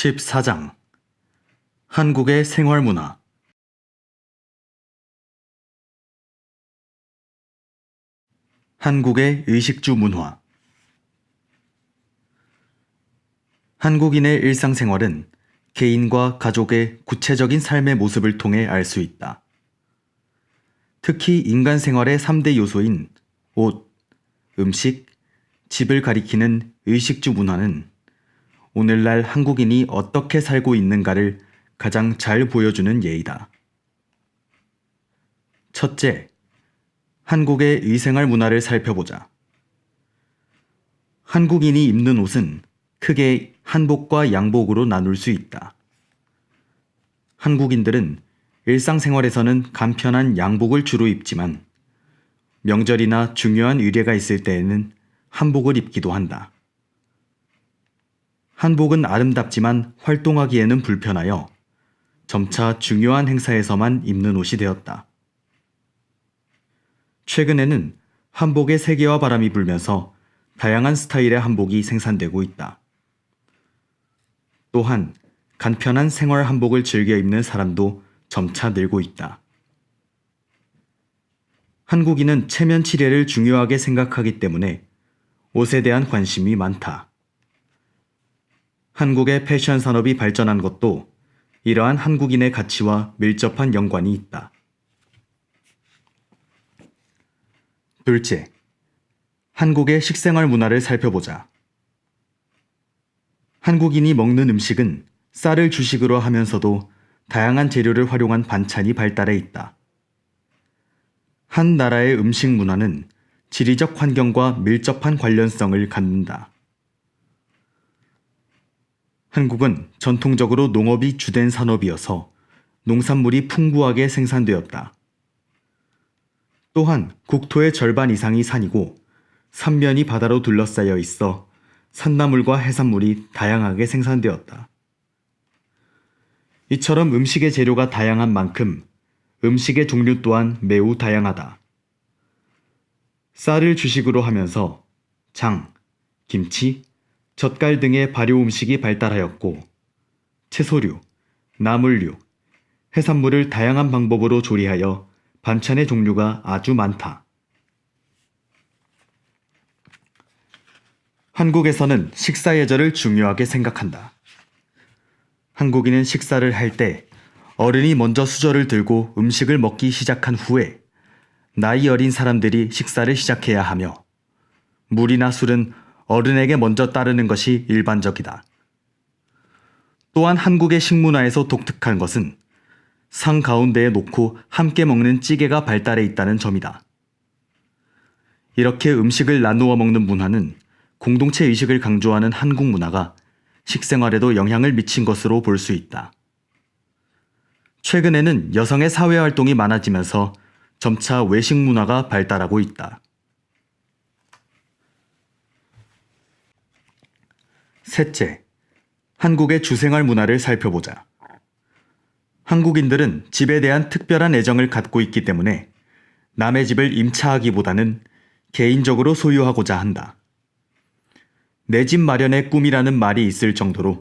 14장 한국의 생활문화. 한국의 의식주 문화. 한국인의 일상생활은 개인과 가족의 구체적인 삶의 모습을 통해 알 수 있다. 특히 인간 생활의 3대 요소인 옷, 음식, 집을 가리키는 의식주 문화는 오늘날 한국인이 어떻게 살고 있는가를 가장 잘 보여주는 예이다. 첫째, 한국의 의생활 문화를 살펴보자. 한국인이 입는 옷은 크게 한복과 양복으로 나눌 수 있다. 한국인들은 일상생활에서는 간편한 양복을 주로 입지만 명절이나 중요한 의례가 있을 때에는 한복을 입기도 한다. 한복은 아름답지만 활동하기에는 불편하여 점차 중요한 행사에서만 입는 옷이 되었다. 최근에는 한복의 세계화 바람이 불면서 다양한 스타일의 한복이 생산되고 있다. 또한 간편한 생활 한복을 즐겨 입는 사람도 점차 늘고 있다. 한국인은 체면 치레를 중요하게 생각하기 때문에 옷에 대한 관심이 많다. 한국의 패션 산업이 발전한 것도 이러한 한국인의 가치와 밀접한 연관이 있다. 둘째, 한국의 식생활 문화를 살펴보자. 한국인이 먹는 음식은 쌀을 주식으로 하면서도 다양한 재료를 활용한 반찬이 발달해 있다. 한 나라의 음식 문화는 지리적 환경과 밀접한 관련성을 갖는다. 한국은 전통적으로 농업이 주된 산업이어서 농산물이 풍부하게 생산되었다. 또한 국토의 절반 이상이 산이고 삼면이 바다로 둘러싸여 있어 산나물과 해산물이 다양하게 생산되었다. 이처럼 음식의 재료가 다양한 만큼 음식의 종류 또한 매우 다양하다. 쌀을 주식으로 하면서 장, 김치, 젓갈 등의 발효 음식이 발달하였고 채소류, 나물류, 해산물을 다양한 방법으로 조리하여 반찬의 종류가 아주 많다. 한국에서는 식사 예절을 중요하게 생각한다. 한국인은 식사를 할 때 어른이 먼저 수저를 들고 음식을 먹기 시작한 후에 나이 어린 사람들이 식사를 시작해야 하며 물이나 술은 어른에게 먼저 따르는 것이 일반적이다. 또한 한국의 식문화에서 독특한 것은 상 가운데에 놓고 함께 먹는 찌개가 발달해 있다는 점이다. 이렇게 음식을 나누어 먹는 문화는 공동체 의식을 강조하는 한국 문화가 식생활에도 영향을 미친 것으로 볼 수 있다. 최근에는 여성의 사회활동이 많아지면서 점차 외식 문화가 발달하고 있다. 셋째, 한국의 주생활 문화를 살펴보자. 한국인들은 집에 대한 특별한 애정을 갖고 있기 때문에 남의 집을 임차하기보다는 개인적으로 소유하고자 한다. 내 집 마련의 꿈이라는 말이 있을 정도로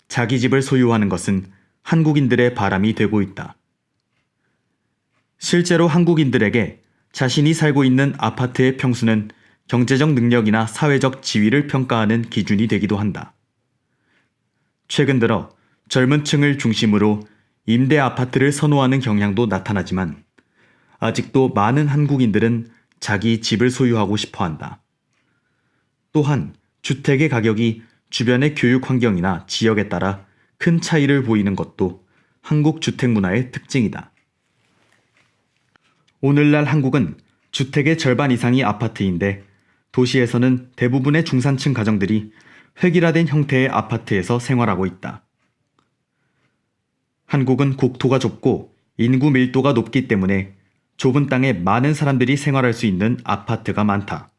자기 집을 소유하는 것은 한국인들의 바람이 되고 있다. 실제로 한국인들에게 자신이 살고 있는 아파트의 평수는 경제적 능력이나 사회적 지위를 평가하는 기준이 되기도 한다. 최근 들어 젊은 층을 중심으로 임대 아파트를 선호하는 경향도 나타나지만 아직도 많은 한국인들은 자기 집을 소유하고 싶어 한다. 또한 주택의 가격이 주변의 교육 환경이나 지역에 따라 큰 차이를 보이는 것도 한국 주택 문화의 특징이다. 오늘날 한국은 주택의 절반 이상이 아파트인데 도시에서는 대부분의 중산층 가정들이 획일화된 형태의 아파트에서 생활하고 있다. 한국은 국토가 좁고 인구 밀도가 높기 때문에 좁은 땅에 많은 사람들이 생활할 수 있는 아파트가 많다.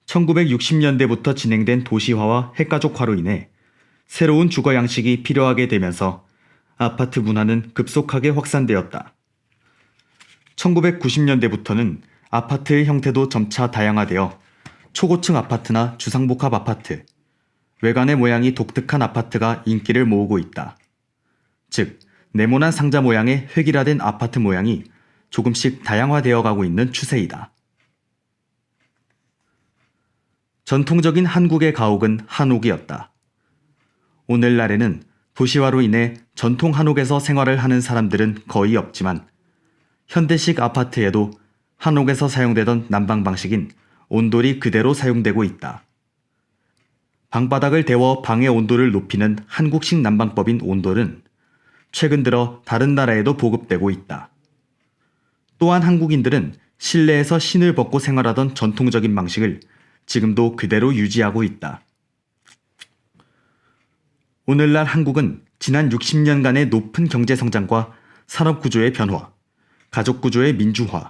1960년대부터 진행된 도시화와 핵가족화로 인해 새로운 주거 양식이 필요하게 되면서 아파트 문화는 급속하게 확산되었다. 1990년대부터는 아파트의 형태도 점차 다양화되어 초고층 아파트나 주상복합 아파트, 외관의 모양이 독특한 아파트가 인기를 모으고 있다. 즉, 네모난 상자 모양의 획일화된 아파트 모양이 조금씩 다양화되어 가고 있는 추세이다. 전통적인 한국의 가옥은 한옥이었다. 오늘날에는 도시화로 인해 전통 한옥에서 생활을 하는 사람들은 거의 없지만 현대식 아파트에도 한옥에서 사용되던 난방 방식인 온돌이 그대로 사용되고 있다. 방바닥을 데워 방의 온도를 높이는 한국식 난방법인 온돌은 최근 들어 다른 나라에도 보급되고 있다. 또한 한국인들은 실내에서 신을 벗고 생활하던 전통적인 방식을 지금도 그대로 유지하고 있다. 오늘날 한국은 지난 60년간의 높은 경제 성장과 산업 구조의 변화, 가족 구조의 민주화,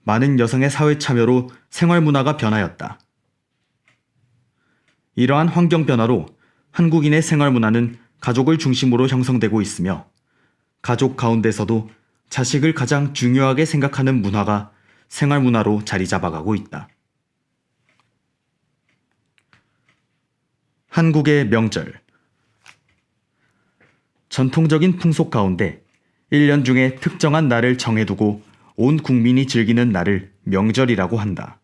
많은 여성의 사회 참여로 생활 문화가 변하였다. 이러한 환경 변화로 한국인의 생활 문화는 가족을 중심으로 형성되고 있으며 가족 가운데서도 자식을 가장 중요하게 생각하는 문화가 생활 문화로 자리 잡아가고 있다. 한국의 명절. 전통적인 풍속 가운데 1년 중에 특정한 날을 정해두고 온 국민이 즐기는 날을 명절이라고 한다.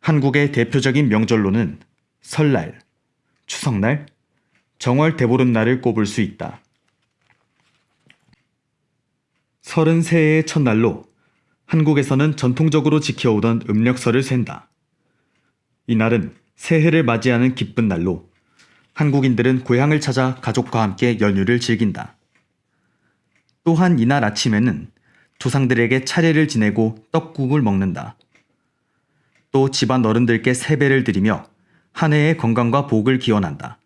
한국의 대표적인 명절로는 설날, 추석날, 정월 대보름날을 꼽을 수 있다. 설은 새해의 첫날로 한국에서는 전통적으로 지켜오던 음력설을 샌다. 이날은 새해를 맞이하는 기쁜 날로 한국인들은 고향을 찾아 가족과 함께 연휴를 즐긴다. 또한 이날 아침에는 조상들에게 차례를 지내고 떡국을 먹는다. 또 집안 어른들께 세배를 드리며 한 해의 건강과 복을 기원한다.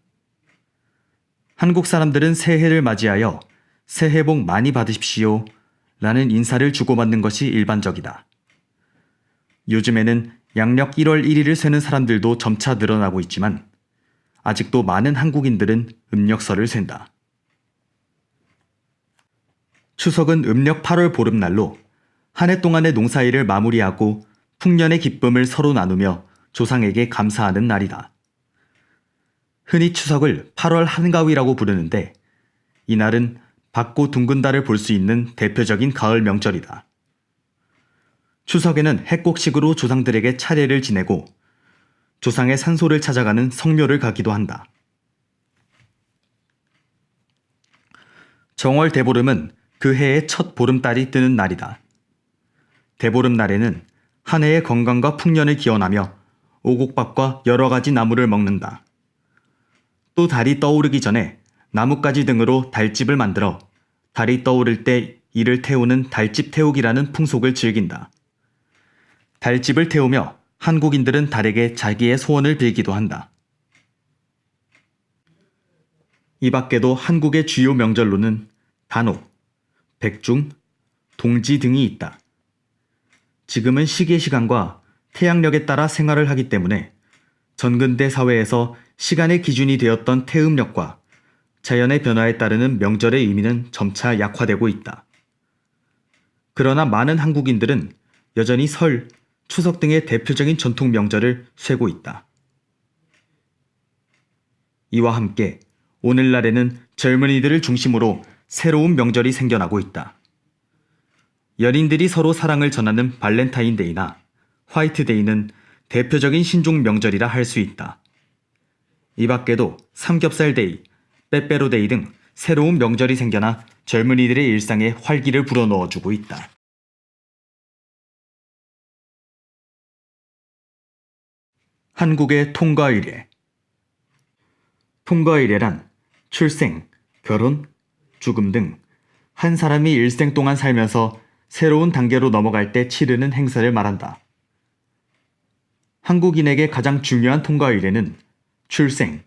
한국 사람들은 새해를 맞이하여 새해 복 많이 받으십시오 라는 인사를 주고받는 것이 일반적이다. 요즘에는 양력 1월 1일을 세는 사람들도 점차 늘어나고 있지만 아직도 많은 한국인들은 음력설을 샌다. 추석은 음력 8월 보름날로 한 해 동안의 농사일을 마무리하고 풍년의 기쁨을 서로 나누며 조상에게 감사하는 날이다. 흔히 추석을 8월 한가위라고 부르는데 이날은 밝고 둥근 달을 볼 수 있는 대표적인 가을 명절이다. 추석에는 해곡식으로 조상들에게 차례를 지내고 조상의 산소를 찾아가는 성묘를 가기도 한다. 정월 대보름은 그 해의 첫 보름달이 뜨는 날이다. 대보름날에는 한 해의 건강과 풍년을 기원하며 오곡밥과 여러 가지 나물을 먹는다. 또 달이 떠오르기 전에 나뭇가지 등으로 달집을 만들어 달이 떠오를 때 이를 태우는 달집 태우기라는 풍속을 즐긴다. 달집을 태우며 한국인들은 달에게 자기의 소원을 빌기도 한다. 이 밖에도 한국의 주요 명절로는 단오, 백중, 동지 등이 있다. 지금은 시계 시간과 태양력에 따라 생활을 하기 때문에 전근대 사회에서 시간의 기준이 되었던 태음력과 자연의 변화에 따르는 명절의 의미는 점차 약화되고 있다. 그러나 많은 한국인들은 여전히 설, 추석 등의 대표적인 전통 명절을 쇠고 있다. 이와 함께 오늘날에는 젊은이들을 중심으로 새로운 명절이 생겨나고 있다. 연인들이 서로 사랑을 전하는 발렌타인데이나 화이트데이는 대표적인 신종 명절이라 할 수 있다. 이 밖에도 삼겹살데이, 빼빼로데이 등 새로운 명절이 생겨나 젊은이들의 일상에 활기를 불어넣어주고 있다. 한국의 통과의례. 통과의례란 출생, 결혼, 죽음 등 한 사람이 일생 동안 살면서 새로운 단계로 넘어갈 때 치르는 행사를 말한다. 한국인에게 가장 중요한 통과의례는 출생,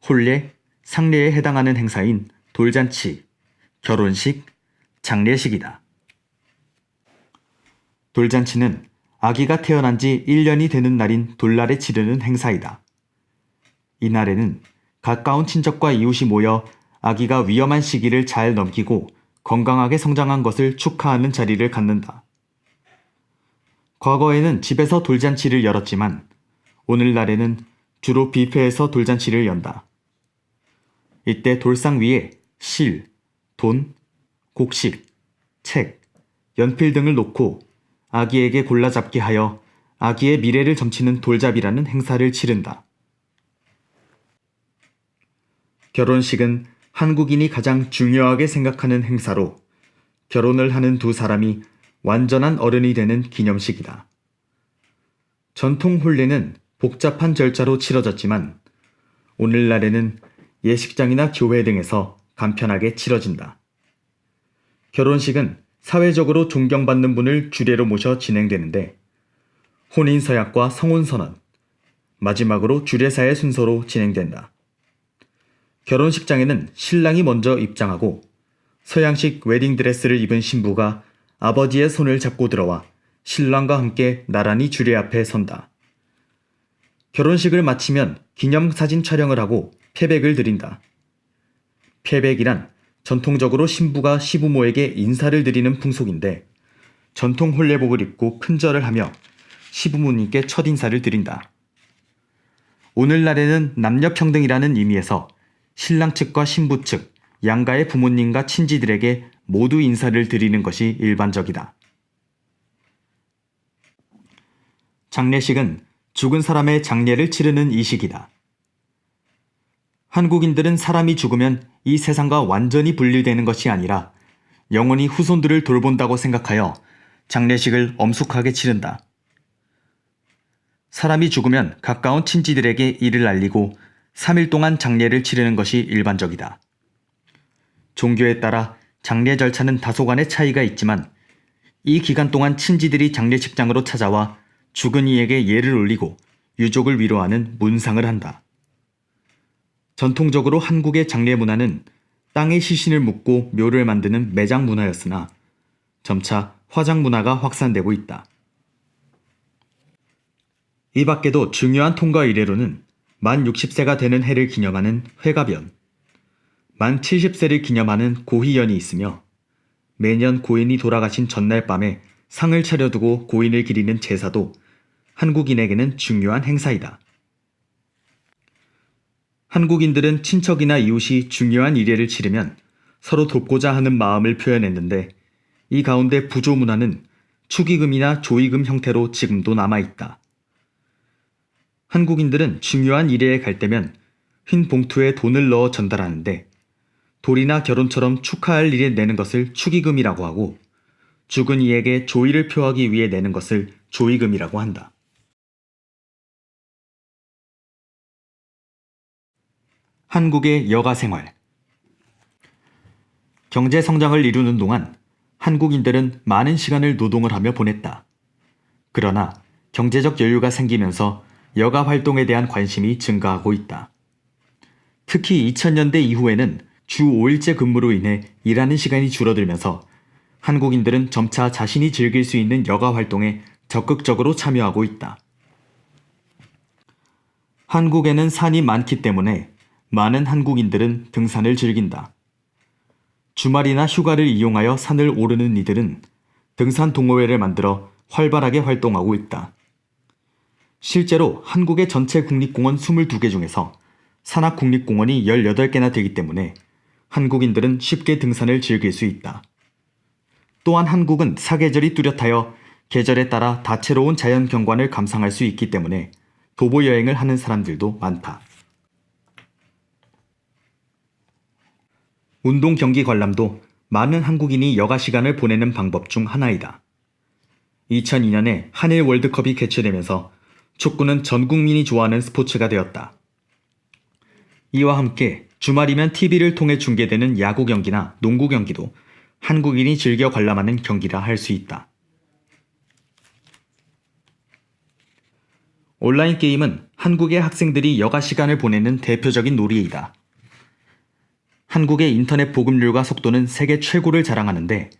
혼례, 상례에 해당하는 행사인 돌잔치, 결혼식, 장례식이다. 돌잔치는 아기가 태어난 지 1년이 되는 날인 돌날에 치르는 행사이다. 이날에는 가까운 친척과 이웃이 모여 아기가 위험한 시기를 잘 넘기고 건강하게 성장한 것을 축하하는 자리를 갖는다. 과거에는 집에서 돌잔치를 열었지만 오늘날에는 주로 뷔페에서 돌잔치를 연다. 이때 돌상 위에 실, 돈, 곡식, 책, 연필 등을 놓고 아기에게 골라잡게 하여 아기의 미래를 점치는 돌잡이라는 행사를 치른다. 결혼식은 한국인이 가장 중요하게 생각하는 행사로 결혼을 하는 두 사람이 완전한 어른이 되는 기념식이다. 전통 혼례는 복잡한 절차로 치러졌지만 오늘날에는 예식장이나 교회 등에서 간편하게 치러진다. 결혼식은 사회적으로 존경받는 분을 주례로 모셔 진행되는데 혼인서약과 성혼선언, 마지막으로 주례사의 순서로 진행된다. 결혼식장에는 신랑이 먼저 입장하고 서양식 웨딩드레스를 입은 신부가 아버지의 손을 잡고 들어와 신랑과 함께 나란히 주례 앞에 선다. 결혼식을 마치면 기념사진 촬영을 하고 패백을 드린다. 패백이란 전통적으로 신부가 시부모에게 인사를 드리는 풍속인데 전통 혼례복을 입고 큰절을 하며 시부모님께 첫인사를 드린다. 오늘날에는 남녀평등이라는 의미에서 신랑 측과 신부 측, 양가의 부모님과 친지들에게 모두 인사를 드리는 것이 일반적이다. 장례식은 죽은 사람의 장례를 치르는 이식이다. 한국인들은 사람이 죽으면 이 세상과 완전히 분리되는 것이 아니라 영원히 후손들을 돌본다고 생각하여 장례식을 엄숙하게 치른다. 사람이 죽으면 가까운 친지들에게 이를 알리고 3일 동안 장례를 치르는 것이 일반적이다. 종교에 따라 장례 절차는 다소간의 차이가 있지만 이 기간 동안 친지들이 장례식장으로 찾아와 죽은 이에게 예를 올리고 유족을 위로하는 문상을 한다. 전통적으로 한국의 장례 문화는 땅에 시신을 묻고 묘를 만드는 매장 문화였으나 점차 화장 문화가 확산되고 있다. 이 밖에도 중요한 통과 이래로는 만 60세가 되는 해를 기념하는 회가변, 만 70세를 기념하는 고희연이 있으며 매년 고인이 돌아가신 전날 밤에 상을 차려두고 고인을 기리는 제사도 한국인에게는 중요한 행사이다. 한국인들은 친척이나 이웃이 중요한 이례를 치르면 서로 돕고자 하는 마음을 표현했는데 이 가운데 부조 문화는 축의금이나 조의금 형태로 지금도 남아있다. 한국인들은 중요한 이례에 갈 때면 흰 봉투에 돈을 넣어 전달하는데 돌이나 결혼처럼 축하할 일에 내는 것을 축의금이라고 하고 죽은 이에게 조의를 표하기 위해 내는 것을 조의금이라고 한다. 한국의 여가 생활. 경제 성장을 이루는 동안 한국인들은 많은 시간을 노동을 하며 보냈다. 그러나 경제적 여유가 생기면서 여가 활동에 대한 관심이 증가하고 있다. 특히 2000년대 이후에는 주 5일제 근무로 인해 일하는 시간이 줄어들면서 한국인들은 점차 자신이 즐길 수 있는 여가 활동에 적극적으로 참여하고 있다. 한국에는 산이 많기 때문에 많은 한국인들은 등산을 즐긴다. 주말이나 휴가를 이용하여 산을 오르는 이들은 등산 동호회를 만들어 활발하게 활동하고 있다. 실제로 한국의 전체 국립공원 22개 중에서 산악국립공원이 18개나 되기 때문에 한국인들은 쉽게 등산을 즐길 수 있다. 또한 한국은 사계절이 뚜렷하여 계절에 따라 다채로운 자연 경관을 감상할 수 있기 때문에 도보 여행을 하는 사람들도 많다. 운동 경기 관람도 많은 한국인이 여가 시간을 보내는 방법 중 하나이다. 2002년에 한일 월드컵이 개최되면서 축구는 전 국민이 좋아하는 스포츠가 되었다. 이와 함께 주말이면 TV를 통해 중계되는 야구 경기나 농구 경기도 한국인이 즐겨 관람하는 경기라 할 수 있다. 온라인 게임은 한국의 학생들이 여가 시간을 보내는 대표적인 놀이이다. 한국의 인터넷 보급률과 속도는 세계 최고를 자랑하는데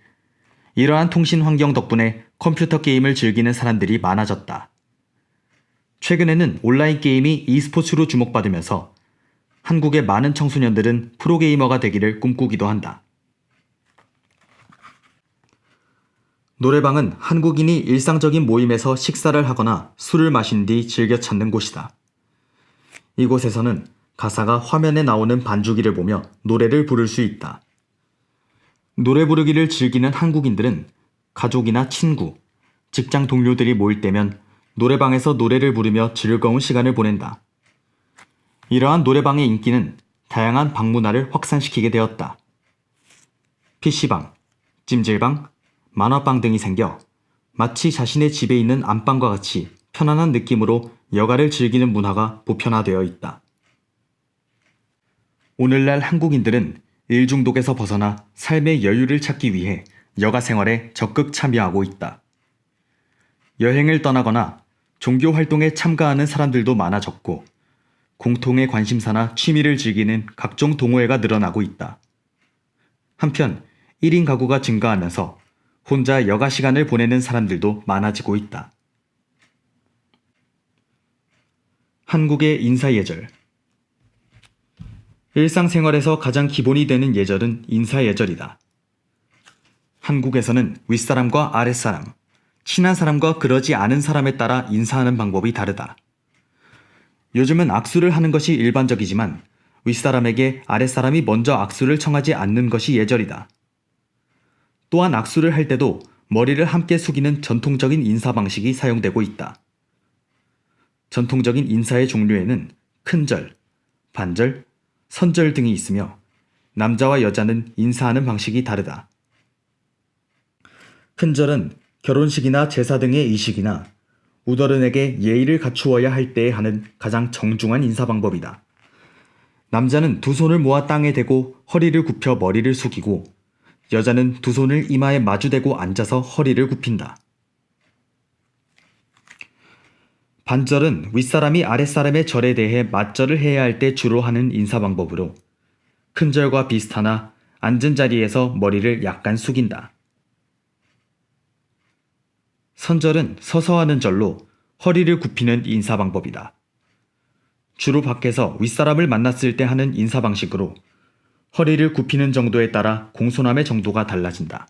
이러한 통신 환경 덕분에 컴퓨터 게임을 즐기는 사람들이 많아졌다. 최근에는 온라인 게임이 e스포츠로 주목받으면서 한국의 많은 청소년들은 프로게이머가 되기를 꿈꾸기도 한다. 노래방은 한국인이 일상적인 모임에서 식사를 하거나 술을 마신 뒤 즐겨 찾는 곳이다. 이곳에서는 가사가 화면에 나오는 반주기를 보며 노래를 부를 수 있다. 노래 부르기를 즐기는 한국인들은 가족이나 친구, 직장 동료들이 모일 때면 노래방에서 노래를 부르며 즐거운 시간을 보낸다. 이러한 노래방의 인기는 다양한 방 문화를 확산시키게 되었다. PC방, 찜질방, 만화방 등이 생겨 마치 자신의 집에 있는 안방과 같이 편안한 느낌으로 여가를 즐기는 문화가 보편화되어 있다. 오늘날 한국인들은 일 중독에서 벗어나 삶의 여유를 찾기 위해 여가 생활에 적극 참여하고 있다. 여행을 떠나거나 종교 활동에 참가하는 사람들도 많아졌고, 공통의 관심사나 취미를 즐기는 각종 동호회가 늘어나고 있다. 한편 1인 가구가 증가하면서 혼자 여가 시간을 보내는 사람들도 많아지고 있다. 한국의 인사예절. 일상생활에서 가장 기본이 되는 예절은 인사예절이다. 한국에서는 윗사람과 아랫사람, 친한 사람과 그러지 않은 사람에 따라 인사하는 방법이 다르다. 요즘은 악수를 하는 것이 일반적이지만 윗사람에게 아랫사람이 먼저 악수를 청하지 않는 것이 예절이다. 또한 악수를 할 때도 머리를 함께 숙이는 전통적인 인사 방식이 사용되고 있다. 전통적인 인사의 종류에는 큰절, 반절, 선절 등이 있으며 남자와 여자는 인사하는 방식이 다르다. 큰절은 결혼식이나 제사 등의 이식이나 우더른에게 예의를 갖추어야 할 때에 하는 가장 정중한 인사 방법이다. 남자는 두 손을 모아 땅에 대고 허리를 굽혀 머리를 숙이고, 여자는 두 손을 이마에 마주대고 앉아서 허리를 굽힌다. 반절은 윗사람이 아랫사람의 절에 대해 맞절을 해야 할 때 주로 하는 인사 방법으로 큰절과 비슷하나 앉은 자리에서 머리를 약간 숙인다. 선절은 서서 하는 절로 허리를 굽히는 인사 방법이다. 주로 밖에서 윗사람을 만났을 때 하는 인사 방식으로 허리를 굽히는 정도에 따라 공손함의 정도가 달라진다.